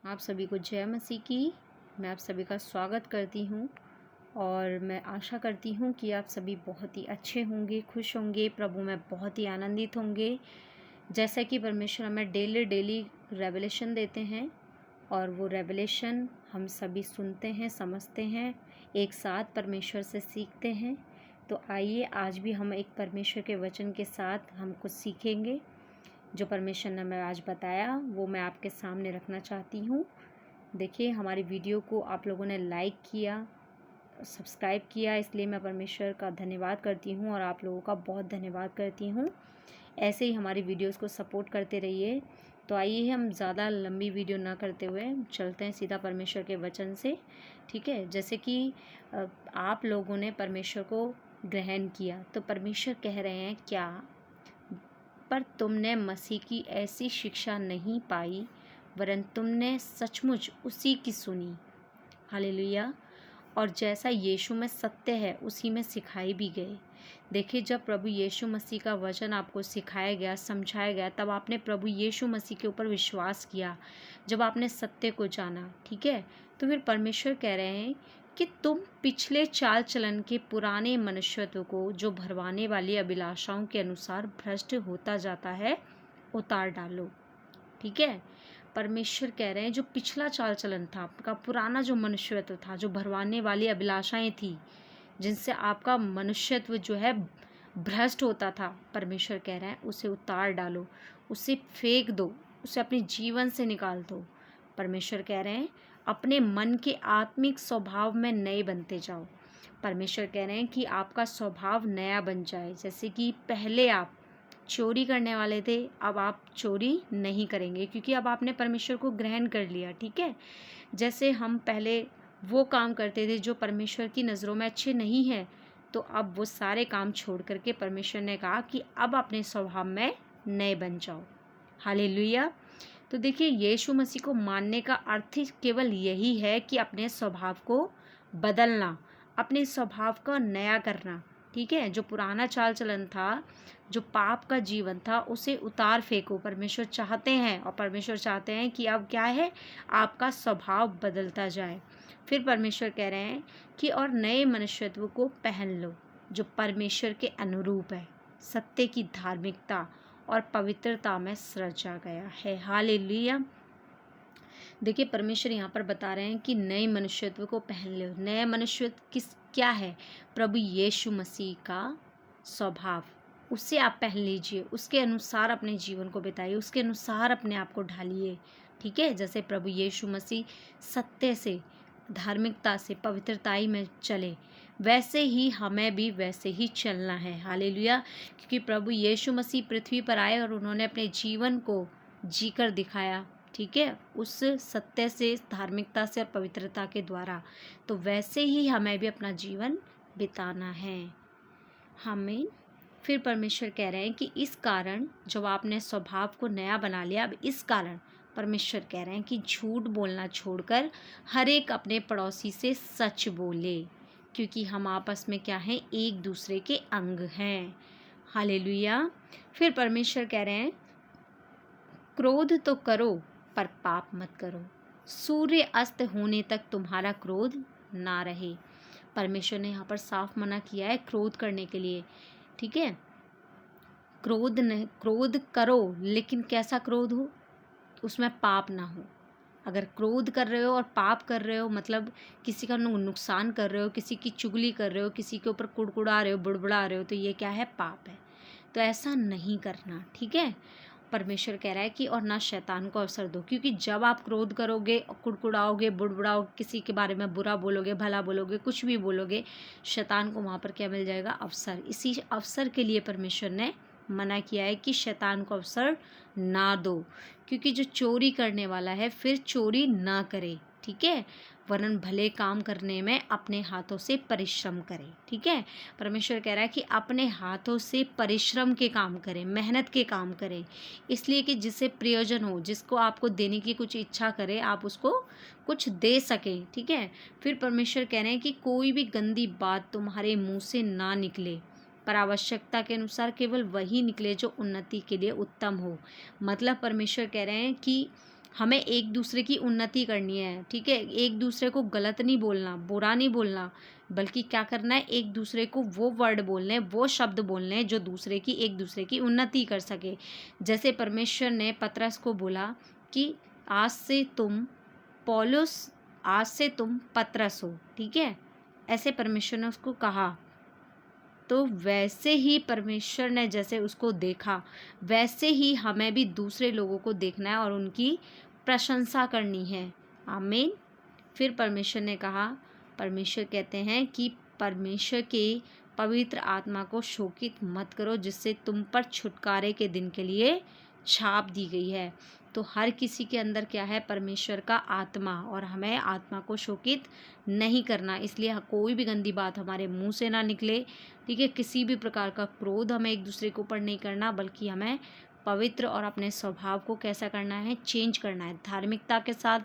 आप सभी को जय मसीह की। मैं आप सभी का स्वागत करती हूँ और मैं आशा करती हूँ कि आप सभी बहुत ही अच्छे होंगे, खुश होंगे, प्रभु में बहुत ही आनंदित होंगे। जैसा कि परमेश्वर हमें डेली रेवलेशन देते हैं और वो रेवलेशन हम सभी सुनते हैं, समझते हैं, एक साथ परमेश्वर से सीखते हैं। तो आइए आज भी हम एक परमेश्वर के वचन के साथ हम कुछ सीखेंगे। जो परमेश्वर ने मैं आज बताया वो मैं आपके सामने रखना चाहती हूँ। देखिए, हमारी वीडियो को आप लोगों ने लाइक किया, सब्सक्राइब किया, इसलिए मैं परमेश्वर का धन्यवाद करती हूँ और आप लोगों का बहुत धन्यवाद करती हूँ। ऐसे ही हमारी वीडियोस को सपोर्ट करते रहिए। तो आइए हम ज़्यादा लंबी वीडियो ना करते हुए चलते हैं सीधा परमेश्वर के वचन से। ठीक है, जैसे कि आप लोगों ने परमेश्वर को ग्रहण किया तो परमेश्वर कह रहे हैं क्या, पर तुमने मसीह की ऐसी शिक्षा नहीं पाई वरन तुमने सचमुच उसी की सुनी। हालेलुया। और जैसा यीशु में सत्य है उसी में सिखाई भी गए। देखिए, जब प्रभु यीशु मसीह का वचन आपको सिखाया गया, समझाया गया, तब आपने प्रभु यीशु मसीह के ऊपर विश्वास किया, जब आपने सत्य को जाना। ठीक है, तो फिर परमेश्वर कह रहे हैं कि तुम पिछले चाल चलन के पुराने मनुष्यत्व को, जो भरवाने वाली अभिलाषाओं के अनुसार भ्रष्ट होता जाता है, उतार डालो। ठीक है, परमेश्वर कह रहे हैं जो पिछला चाल चलन था, आपका पुराना जो मनुष्यत्व था, जो भरवाने वाली अभिलाषाएं थी, जिनसे आपका मनुष्यत्व जो है भ्रष्ट होता था, परमेश्वर कह रहे हैं उसे उतार डालो, उसे फेंक दो, उसे अपने जीवन से निकाल दो। परमेश्वर कह रहे हैं अपने मन के आत्मिक स्वभाव में नए बनते जाओ। परमेश्वर कह रहे हैं कि आपका स्वभाव नया बन जाए। जैसे कि पहले आप चोरी करने वाले थे, अब आप चोरी नहीं करेंगे, क्योंकि अब आपने परमेश्वर को ग्रहण कर लिया। ठीक है, जैसे हम पहले वो काम करते थे जो परमेश्वर की नज़रों में अच्छे नहीं है, तो अब वो सारे काम छोड़ करके परमेश्वर ने कहा कि अब अपने स्वभाव में नए बन जाओ। हालेलुया। तो देखिए, यीशु मसीह को मानने का अर्थ ही केवल यही है कि अपने स्वभाव को बदलना, अपने स्वभाव का नया करना। ठीक है, जो पुराना चाल चलन था, जो पाप का जीवन था, उसे उतार फेंको। परमेश्वर चाहते हैं, और परमेश्वर चाहते हैं कि अब क्या है, आपका स्वभाव बदलता जाए। फिर परमेश्वर कह रहे हैं कि और नए मनुष्यत्व को पहन लो, जो परमेश्वर के अनुरूप है, सत्य की धार्मिकता और पवित्रता में सृजा गया है। हालेलुया। देखिए, परमेश्वर यहाँ पर बता रहे हैं कि नए मनुष्यत्व को पहन लो। नए मनुष्यत्व क्या है? प्रभु यीशु मसीह का स्वभाव, उससे आप पहन लीजिए, उसके अनुसार अपने जीवन को बिताइए, उसके अनुसार अपने आप को ढालिए। ठीक है, जैसे प्रभु यीशु मसीह सत्य से, धार्मिकता से, पवित्रताई में चले, वैसे ही हमें भी वैसे ही चलना है। हालेलुया। क्योंकि प्रभु यीशु मसीह पृथ्वी पर आए और उन्होंने अपने जीवन को जीकर दिखाया। ठीक है, उस सत्य से, धार्मिकता से और पवित्रता के द्वारा। तो वैसे ही हमें भी अपना जीवन बिताना है। हमें फिर परमेश्वर कह रहे हैं कि इस कारण, जब आपने स्वभाव को नया बना लिया, अब इस कारण परमेश्वर कह रहे हैं कि झूठ बोलना छोड़कर हर एक अपने पड़ोसी से सच बोले, क्योंकि हम आपस में क्या हैं, एक दूसरे के अंग हैं। हालेलुया। फिर परमेश्वर कह रहे हैं क्रोध तो करो पर पाप मत करो, सूर्य अस्त होने तक तुम्हारा क्रोध ना रहे। परमेश्वर ने यहाँ पर साफ मना किया है क्रोध करने के लिए। ठीक है, क्रोध करो, लेकिन कैसा क्रोध हो, उसमें पाप ना हो। अगर क्रोध कर रहे हो और पाप कर रहे हो, मतलब किसी का नुकसान कर रहे हो, किसी की चुगली कर रहे हो, किसी के ऊपर कुड़कुड़ा रहे हो, बुड़बुड़ा रहे हो, तो ये क्या है, पाप है। तो ऐसा नहीं करना। ठीक है, परमेश्वर कह रहा है कि और ना शैतान को अवसर दो, क्योंकि जब आप क्रोध करोगे, कुड़कुड़ाओगे, बुड़बुड़ाओगे, किसी के बारे में बुरा बोलोगे, भला बोलोगे, कुछ भी बोलोगे, शैतान को वहाँ पर क्या मिल जाएगा, अवसर। इसी अवसर के लिए परमेश्वर ने मना किया है कि शैतान को अवसर ना दो, क्योंकि जो चोरी करने वाला है फिर चोरी ना करे। ठीक है, वरन भले काम करने में अपने हाथों से परिश्रम करे। ठीक है, परमेश्वर कह रहा है कि अपने हाथों से परिश्रम के काम करें, मेहनत के काम करें, इसलिए कि जिससे प्रयोजन हो, जिसको आपको देने की कुछ इच्छा करे, आप उसको कुछ दे सकें। ठीक है, फिर परमेश्वर कह रहे हैं कि कोई भी गंदी बात तुम्हारे मुंह से ना निकले, पर आवश्यकता के अनुसार केवल वही निकले जो उन्नति के लिए उत्तम हो। मतलब परमेश्वर कह रहे हैं कि हमें एक दूसरे की उन्नति करनी है, ठीक है। एक दूसरे को गलत नहीं बोलना, बुरा नहीं बोलना, बल्कि क्या करना है, एक दूसरे को वो वर्ड बोलने हैं, वो शब्द बोलने हैं जो दूसरे की एक दूसरे की उन्नति कर सके। जैसे परमेश्वर ने पतरस को बोला कि आज से तुम पौलुस, आज से तुम पतरस हो, ठीक है, ऐसे परमेश्वर ने उसको कहा। तो वैसे ही परमेश्वर ने जैसे उसको देखा, वैसे ही हमें भी दूसरे लोगों को देखना है और उनकी प्रशंसा करनी है। आमीन। फिर परमेश्वर ने कहा, परमेश्वर कहते हैं कि परमेश्वर के पवित्र आत्मा को शोकित मत करो, जिससे तुम पर छुटकारे के दिन के लिए छाप दी गई है। तो हर किसी के अंदर क्या है, परमेश्वर का आत्मा, और हमें आत्मा को शोकित नहीं करना। इसलिए कोई भी गंदी बात हमारे मुंह से ना निकले, ठीक है। किसी भी प्रकार का क्रोध हमें एक दूसरे के ऊपर नहीं करना, बल्कि हमें पवित्र और अपने स्वभाव को कैसा करना है, चेंज करना है। धार्मिकता के साथ,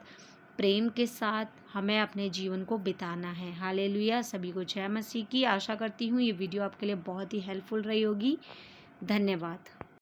प्रेम के साथ हमें अपने जीवन को बिताना है। हालेलुया। सभी को जय मसीह की। आशा करती हूँ ये वीडियो आपके लिए बहुत ही हेल्पफुल रही होगी। धन्यवाद।